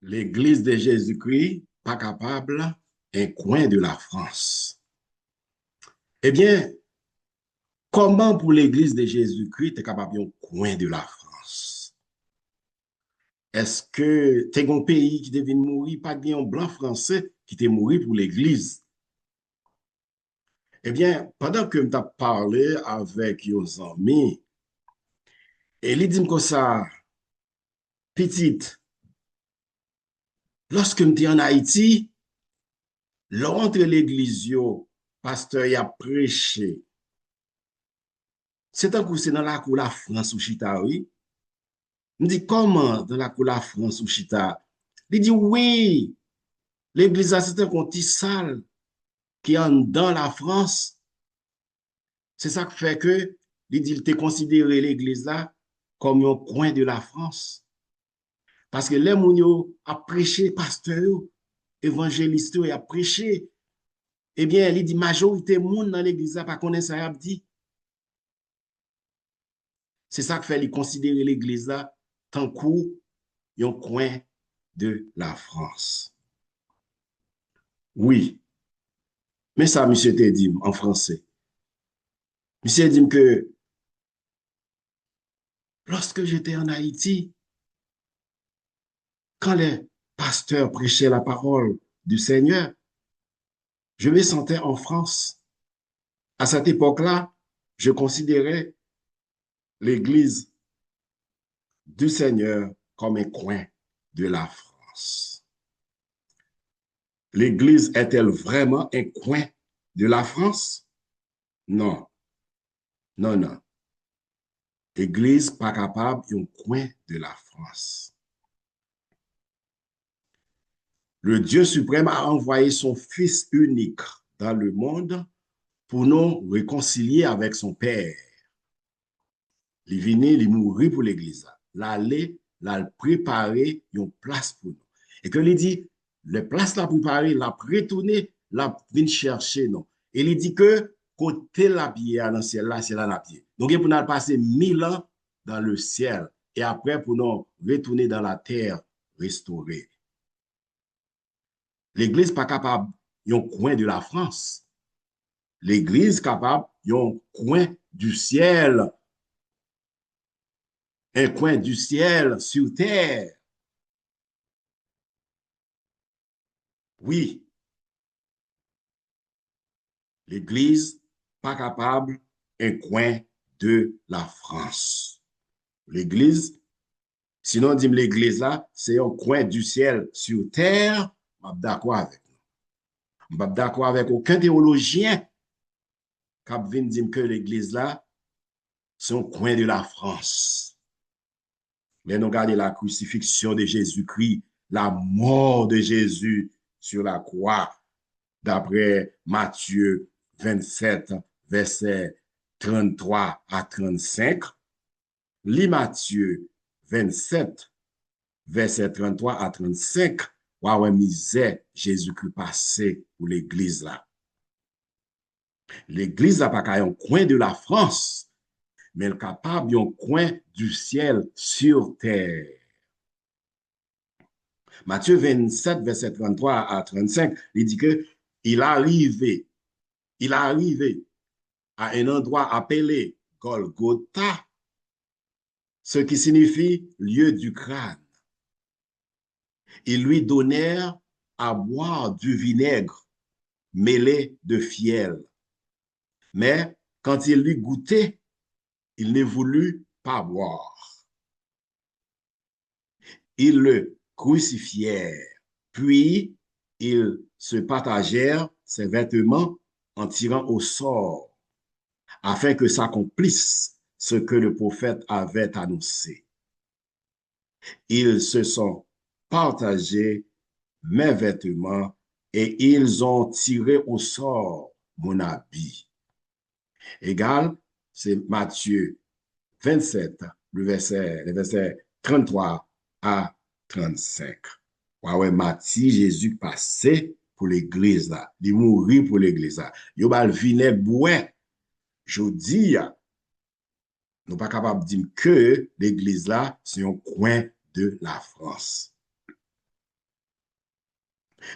L'Église de Jésus-Christ, pas capable, un coin de la France. Eh bien, comment pour l'Église de Jésus-Christ est capable un coin de la France? Est-ce que t'es un pays qui devait mourir, pas bien un blanc français qui t'est mort pour l'Église? Eh bien, pendant que je parlé avec nos amis, et il dit comme ça, petite, lorsque je suis en Haïti, l'entre l'église, pasteur y a prêché. C'est un coup, c'est dans la cour la France ou Chita, oui. Je me dis, comment dans la cour la France ou Chita? Il dit, oui, l'église a c'est un petit sale qui est dans la France. C'est ça qui fait que, il dit, il t'a considéré l'église là comme un coin de la France. Parce que les gens a prêché, pasteur, évangéliste, a prêché. Eh bien, il dit, majorité de monde dans l'église là, pas connaître ça, il a dit. C'est ça qui fait lui considérer l'église là tant qu'un coin de la France. Oui, mais ça, monsieur te dit en français. Monsieur dit que lorsque j'étais en Haïti, quand les pasteurs prêchaient la parole du Seigneur, je me sentais en France. À cette époque-là, je considérais l'église du Seigneur comme un coin de la France. L'église est-elle vraiment un coin de la France? Non, non, non. L'église pas capable d'un coin de la France. Le Dieu suprême a envoyé son Fils unique dans le monde pour nous réconcilier avec son Père. Il venu, il mourir pour l'église. L'aller, l'a préparer une place pour nous. Et que il dit, le place l'a préparé, l'a retourné, l'a venu chercher nous. Et il dit que côté la pierre dans le ciel, là, c'est là la pierre. Donc, il pour nous passer 1000 ans dans le ciel. Et après, pour nous retourner dans la terre restaurée. L'église pas capable d'un coin de la France. L'église capable d'un coin du ciel. Un coin du ciel sur terre. Oui, l'église pas capable un coin de la France. L'église, sinon dit l'église là, c'est un coin du ciel sur terre, je suis d'accord avec nous. Je suis d'accord avec aucun théologien qui vient dire que l'église là, c'est un coin de la France. Mais nous regardons la crucifixion de Jésus-Christ, la mort de Jésus sur la croix, d'après Matthieu 27, verset 33 à 35. Lis Matthieu 27, verset 33 à 35. Ouais, misère, Jésus-Christ passé pour l'église là. L'église là, pas qu'à un coin de la France, mais elle est capable d'un coin du ciel sur terre. Matthieu 27, verset 33 à 35, il dit que il est arrivé à un endroit appelé Golgotha, ce qui signifie lieu du crâne. Ils lui donnèrent à boire du vinaigre mêlé de fiel. Mais quand il l'eut goûté, il ne voulut pas boire. Ils le crucifièrent, puis ils se partagèrent ses vêtements en tirant au sort, afin que s'accomplisse ce que le prophète avait annoncé. Ils se sont partagés mes vêtements et ils ont tiré au sort mon habit. Égal, c'est Matthieu 27, le verset 33 à 35. Ouais, Matthieu, Jésus passé pour l'église là. Il mourit pour l'église là. Il va le vinaigre bois. Je dis, nous pas capable de dire que l'église là, c'est un coin de la France.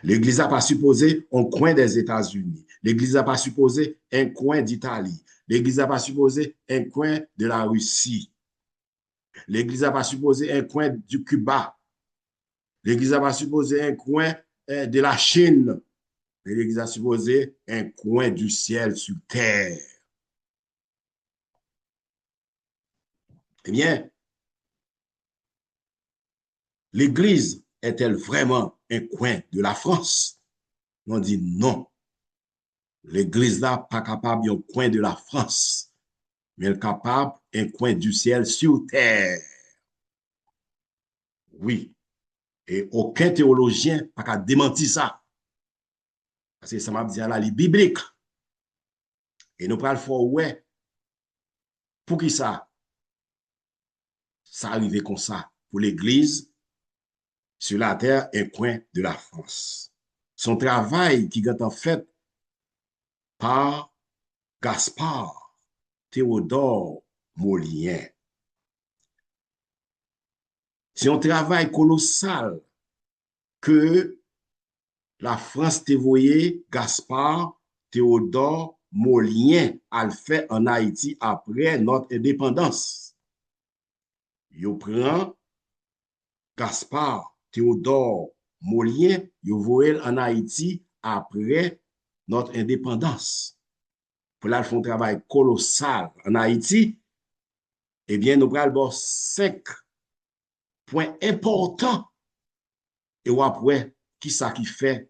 L'Église n'a pas supposé un coin des États-Unis. L'Église n'a pas supposé un coin d'Italie. L'Église n'a pas supposé un coin de la Russie. L'Église n'a pas supposé un coin du Cuba. L'Église n'a pas supposé un coin de la Chine. L'Église a supposé un coin du ciel sur terre. Eh bien, l'Église est-elle vraiment un coin de la France? On dit non. L'Église là pas capable d'un coin de la France, mais elle est capable d'un coin du ciel sur terre. Oui. Et aucun théologien n'a qu'à démentir ça. Parce que ça m'a dit à la livre biblique. Et nous prenons le fort, ouais, pour qui ça? Ça arrive comme ça. Pour l'Église, sur la terre, un coin de la France. Son travail qui est en fait par Gaspard Théodore Molien. C'est un travail colossal que la France te voyait Gaspard Théodore Molien a fait en Haïti après notre indépendance. Yo prend Gaspard Théodore Molien, yo voyait en Haïti après notre indépendance. Pour là, ils font un travail colossal en Haïti. Eh bien, nous prenons 5 points importants. Et après, qui ça qui fait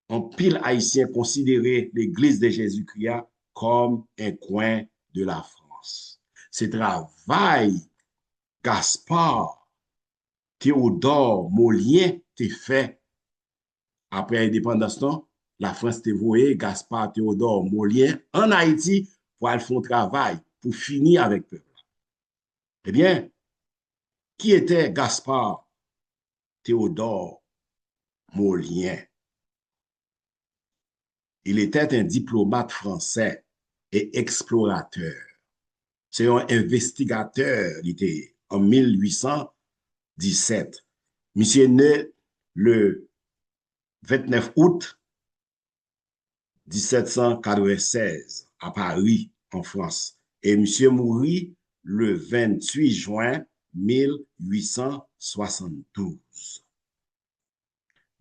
en pile haïtien considérer l'église de Jésus-Christ comme un coin de la France. C'est travail Gaspard Théodore Molien t'est fait après l'indépendance. La France t'est voué Gaspard Théodore Molien en Haïti pour aller faire un travail pour finir avec le peuple. Eh bien, qui était Gaspard Théodore Molien? Il était un diplomate français et explorateur. C'est un investigateur, il était en 1817. Monsieur est né le 29 août 1796 à Paris, en France. Et monsieur mourit le 28 juin 1872.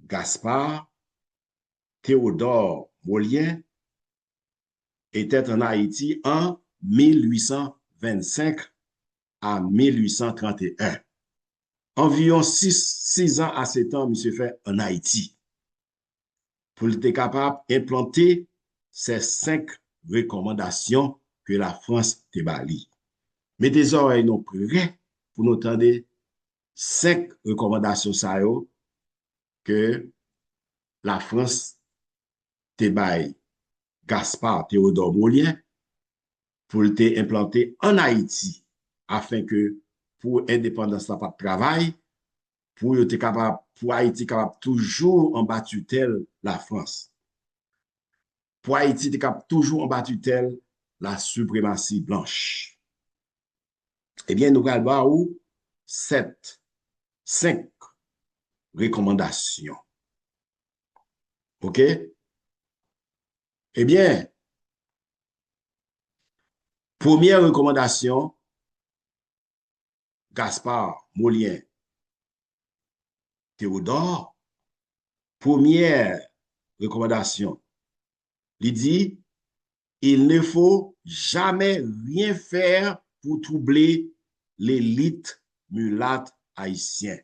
Gaspard Théodore Molien était en Haïti en 1825 à 1831. Environ 6 ans à 7 ans, monsieur fait en Haïti. Pour être capable d'implanter ces 5 recommandations que la France te bali. Mettez les oreilles non prêts pour nous entendre 5 recommandations ça que la France te bali Gaspard Théodore Molien pour te implanter en Haïti afin que pour indépendance pas de travail, pour être capable, pour Haïti capable toujours en bas tutelle la France. Pour Haïti être capable toujours en bas tutelle la suprématie blanche. Eh bien, nous allons voir où 5 recommandations. OK? Eh bien, première recommandation, Gaspard Molien Théodore, première recommandation, il dit, il ne faut jamais rien faire pour troubler l'élite mulâtre haïtienne.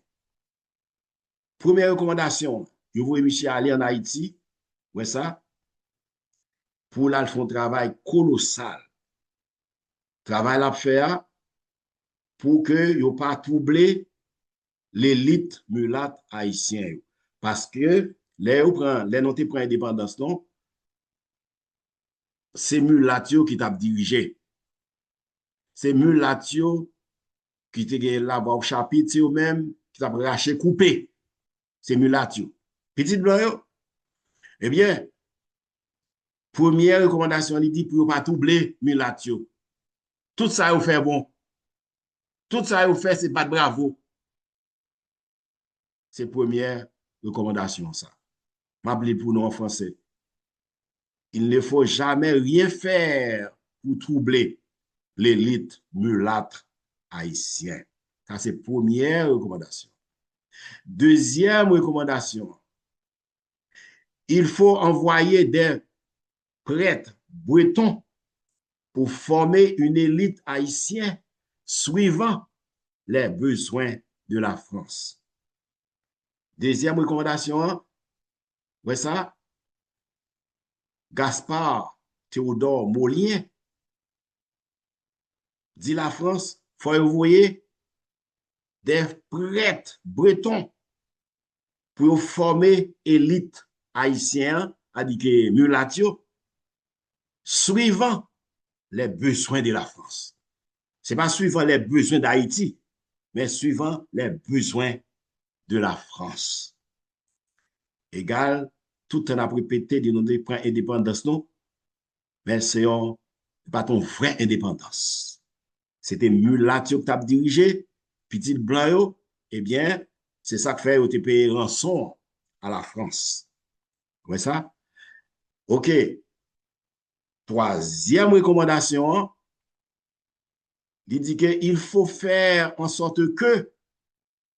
Première recommandation, vous voyez Michel aller en Haïti, ouais ça, pour là, ils font un travail colossal. Travail à faire pour que vous pas troubler l'élite mulâtre haïtienne. Parce que les notés prennent indépendance, non, c'est mulatio qui t'a dirigé. C'est mulatio qui te là-bas au chapitre même, qui t'a raché coupé. C'est mulatio. Petit blanc, eh bien, première recommandation, il dit pour ne pas troubler mulatio. Tout ça, vous fait bon. Tout ça, vous fait, c'est pas de bravo. C'est première recommandation, ça. m'appeler pour nous en français. Il ne faut jamais rien faire pour troubler l'élite mulâtre haïtienne. Ça, c'est première recommandation. Deuxième recommandation, il faut envoyer des prêtres bretons pour former une élite haïtienne suivant les besoins de la France. Deuxième recommandation, ouais ça, Gaspard Théodore Molien dit la France, faut envoyer des prêtres bretons pour former élite haïtienne, c'est-à-dire mulatio, suivant les besoins de la France. Ce n'est pas suivant les besoins d'Haïti, mais suivant les besoins de la France. Égal, tout en a répété de nous prendre indépendance, non, mais c'est pas ton vraie indépendance. C'était mulatio qui t'a dirigé, petit blanc, eh bien, c'est ça que fait au TP rançon à la France. Vous voyez ça? OK. Troisième recommandation, il dit qu'il faut faire en sorte que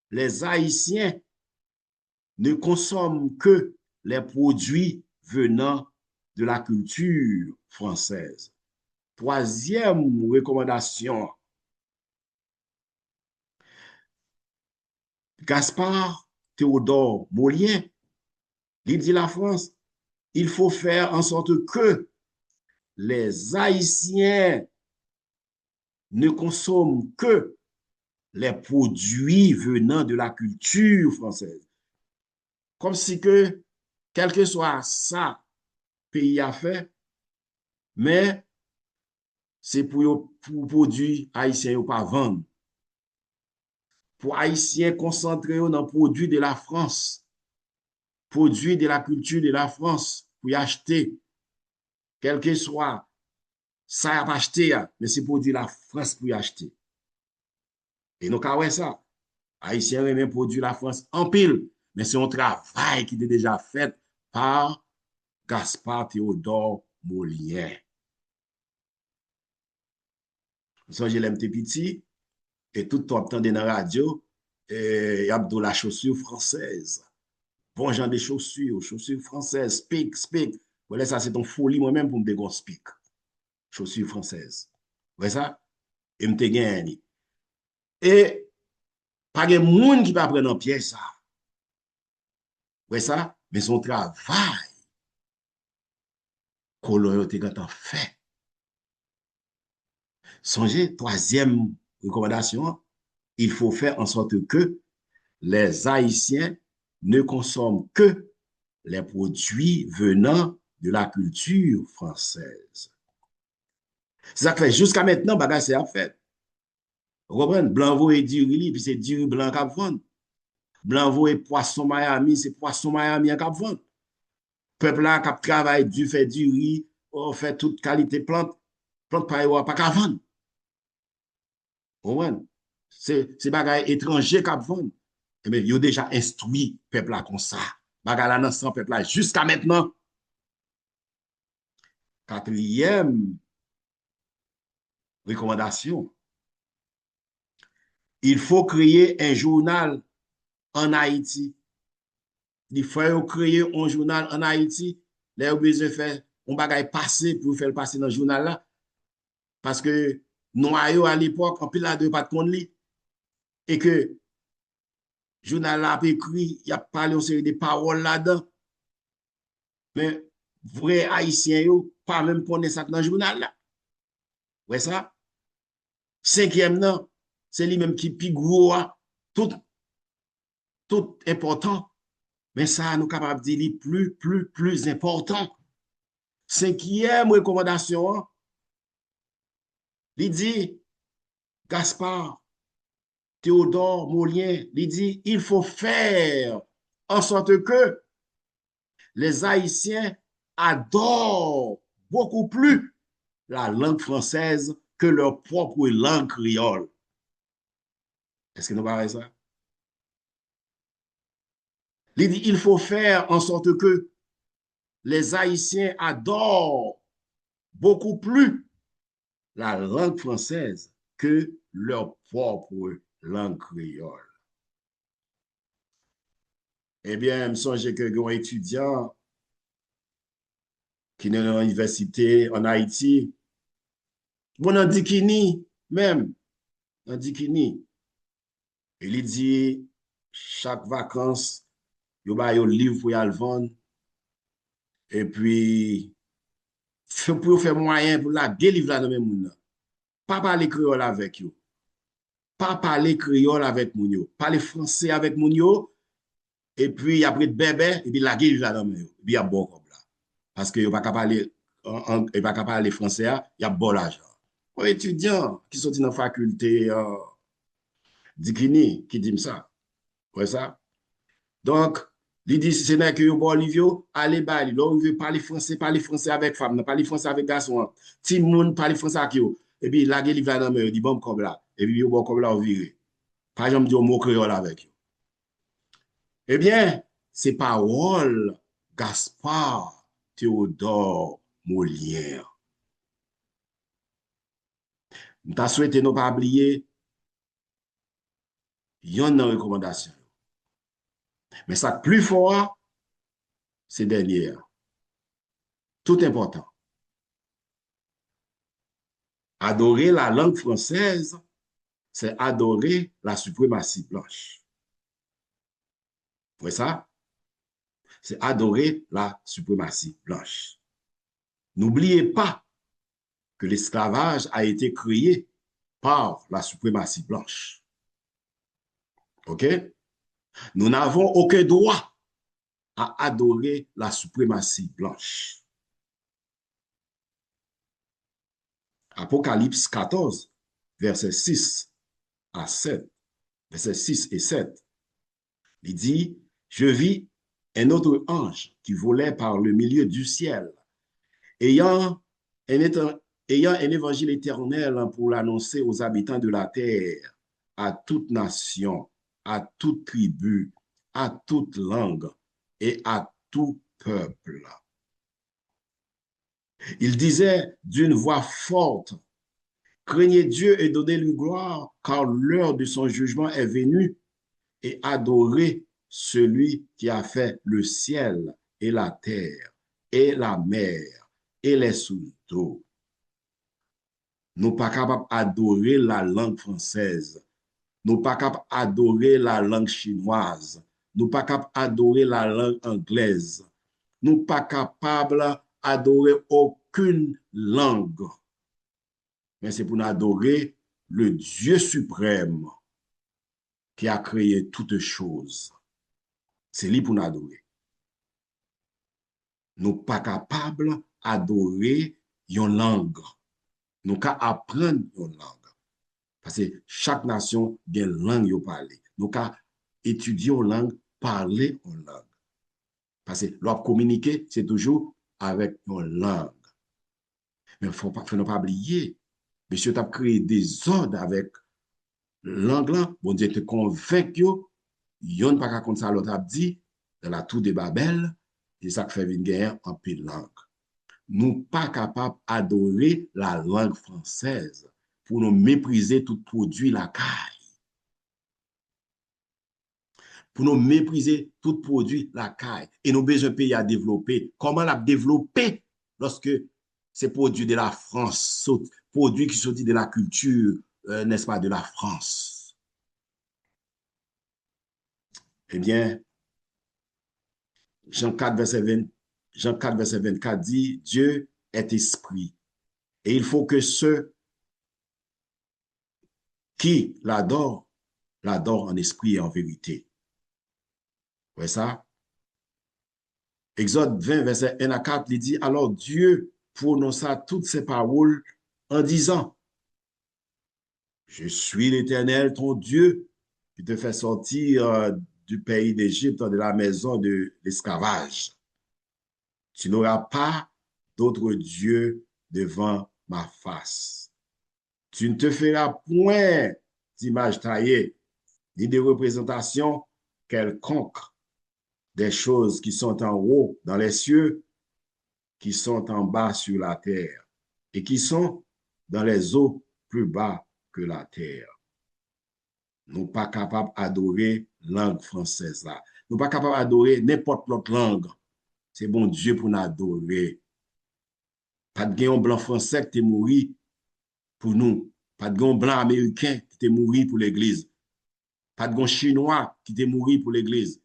les Haïtiens ne consomment que les produits venant de la culture française. Troisième recommandation, Gaspard Théodore Molien, il dit la France, il faut faire en sorte que les Haïtiens ne consomment que les produits venant de la culture française. Comme si que, quel que soit ça, pays a fait, mais c'est pour produits haïtiens ou pas vendre. Pour haïtiens concentrer dans produits de la France, produits de la culture de la France, pour y acheter, quel que soit ça à acheter, mais c'est produit de la France pour y acheter. Et nous avons ça. Haïtiens même produit la France en pile, mais c'est un travail qui est déjà fait par Gaspard Théodore Molien. Ça, je l'aime petit, et tout le temps dans la radio, il y a de la chaussure française. Bon genre de chaussures, chaussures françaises, speak. Voilà, ça, c'est ton folie moi-même pour me dire speak. Chaussures françaises. Vous voyez ça? Et me te gagné. Et pas de monde qui va prendre en pièce ça. Vous voyez ça? Mais son travail, colon te quand fait. Songez, troisième recommandation, il faut faire en sorte que les Haïtiens ne consomment que les produits venant de la culture française. C'est ça que fait jusqu'à maintenant, bagage c'est à fait. Vous comprenez? Blanc et Duri, puis c'est Duri blanc qui vend. Blanc et poisson Miami, c'est poisson Miami qui vend. Peuple là qui travaille du fait du riz, on fait toute qualité plante pas qu'à vendre. Vous comprenez? C'est bagage étranger qui vend. Eh bien, ils ont déjà instruit peuple là comme ça. Bagage là dans sans peuple là jusqu'à maintenant. Quatrième recommandation, il faut créer un journal en Haïti. Il faut créer un journal en Haïti. Là, vous besoin faire un bagage passé pour faire passer dans le journal là. Parce que noyau à l'époque, en pile là de pas de compte et que journal là a écrit, il y a parlé une série de paroles là-dedans. Mais vrai haïtien yo pas même connaître ça dans le journal là. Ouais ça. Cinquième non, c'est lui-même qui plus gros, tout important. Mais ça, nous capables de dire plus important. Cinquième recommandation, il dit, Gaspard Théodore Molien, il dit, il faut faire en sorte que les Haïtiens adorent beaucoup plus la langue française que leur propre langue créole. Est-ce que nous parlons ça? Il dit, il faut faire en sorte que les Haïtiens adorent beaucoup plus la langue française que leur propre langue créole. Eh bien, je me songe que un étudiant qui est dans l'université en Haïti, bon, en Dikini, même, en Dikini, il dit, chaque vacances, il y a un livre pour y aller vendre, et puis, pour faire moyen pour la livre là dans le monde. Pas parler créole avec eux. Pas parler créole avec moun yo. Parler français avec moun yo, et puis après de bébé, et puis la livre là dans le monde. Et puis il y a bon comme là. Parce que il pas parler pas parler français, il y a bon l'argent. Un étudiant qui sont dans la faculté d'Ikini qui dit ça. Ouais ça. Donc, il dit, si ce n'est que bon livre, allez bali. Là, veut parler français avec femme, parler français avec garçon. Ti moun parler français avec yo. Et puis, la gueule, il va dans le dit, bon, comme là. Et puis, bon, comme là, on vire. Par exemple, dit, on mot créole avec yo. Eh bien, c'est parole Gaspard Théodore Molière. Nous t'as souhaité ne pas oublier, il y a une recommandation. Mais ça, plus fort, c'est dernière. Tout important. Adorer la langue française, c'est adorer la suprématie blanche. Vous voyez ça? C'est adorer la suprématie blanche. N'oubliez pas que l'esclavage a été créé par la suprématie blanche. OK? Nous n'avons aucun droit à adorer la suprématie blanche. Apocalypse 14, verset 6 à 7, verset 6 et 7, il dit, je vis un autre ange qui volait par le milieu du ciel, ayant un évangile éternel pour l'annoncer aux habitants de la terre, à toute nation, à toute tribu, à toute langue et à tout peuple. Il disait d'une voix forte, craignez Dieu et donnez-lui gloire, car l'heure de son jugement est venue, et adorez celui qui a fait le ciel et la terre et la mer et les sous d'eau. Nous pas capables d'adorer la langue française. Nous pas capables d'adorer la langue chinoise. Nous pas capables d'adorer la langue anglaise. Nous pas capables d'adorer aucune langue. Mais c'est pour nous adorer le Dieu suprême qui a créé toutes choses. C'est lui pour nous adorer. Nous pas capables d'adorer une langue. Nous qu'à apprendre une langue. Parce que chaque nation a une langue à parler. Nous qu'à étudier une langue, parler une langue. Parce que leur communiquer, c'est toujours avec une langue. Mais il ne faut pas oublier. Monsieur, tu as créé des ordres avec langue là. Bon Dieu te convainc que yon pas qu'à ça l'autre a dit dans la tour de Babel, et ça fait une guerre en pile langue. Nous pas capables d'adorer la langue française pour nous mépriser tout produit la caille. Pour nous mépriser tout produit la caille. Et nous besoin pays à développer. Comment la développer lorsque c'est produit de la France, produit qui sortit de la culture, n'est-ce pas, de la France? Eh bien, Jean 4, verset 24 dit, Dieu est esprit. Et il faut que ceux qui l'adorent en esprit et en vérité. Vous voyez ça? Exode 20, verset 1 à 4, il dit, alors Dieu prononça toutes ces paroles en disant, je suis l'Éternel, ton Dieu, qui te fait sortir du pays d'Égypte, de la maison de l'esclavage. Tu n'auras pas d'autre Dieu devant ma face. Tu ne te feras point d'image taillée, ni de représentation quelconque. des choses qui sont en haut dans les cieux, qui sont en bas sur la terre et qui sont dans les eaux plus bas que la terre. Nous pas capables d'adorer langue française là. Nous pas capables d'adorer n'importe l'autre langue. C'est bon Dieu pour nous adorer. Pas de gain blanc français qui est mort pour nous. Pas de gain blanc américain qui est mort pour l'Église. Pas de gain chinois qui est mort pour l'Église.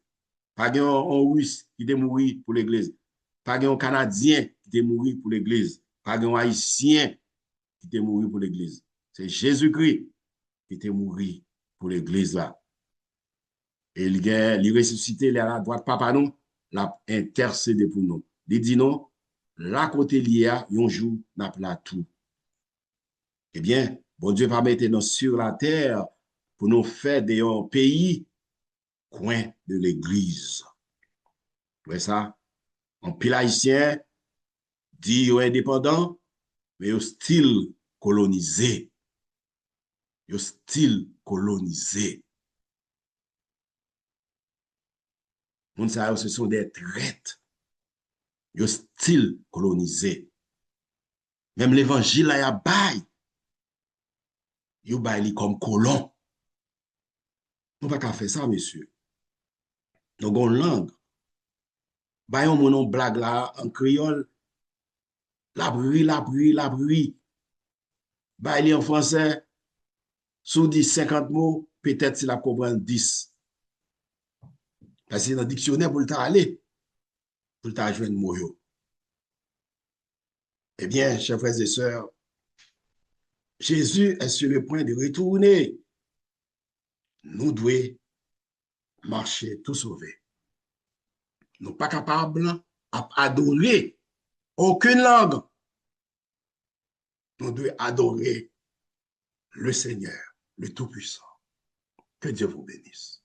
Pas de gain russe qui est mort pour l'Église. Pas de gain canadien qui est mort pour l'Église. Pas de gain haïtien qui est mort pour l'Église. C'est Jésus-Christ qui était mort pour l'Église là. Et il ressuscité, il est à la droite, papa nous, l'a intercédé pour nous. Il dit non, là côté l'IA, un jour, n'a pas tout. Eh bien, bon Dieu va mettre nous sur la terre pour nous faire des pays coin de l'église. Vous voyez ça? En pile haïtien, dit indépendant, mais au style colonisé. Au style colonisé. Moun sa yo, ce sont des traites. Au style colonisé. Même l'évangile a bail. Yo bail li comme colon. Nous pas qu'à faire ça, monsieur. Nous avons une langue. Bayon mon blague là en créole. La bruit, la bruit, la bruit. Bail li en français. Sous 10, 50 mots, peut-être si la comprend 10. Parce que dans le dictionnaire, pour le temps aller, pour le temps jouer un mot. Eh bien, chers frères et sœurs, Jésus est sur le point de retourner. Nous devons marcher tout sauver. Nous ne sommes pas capables d'adorer aucune langue. Nous devons adorer le Seigneur, le Tout-Puissant. Que Dieu vous bénisse.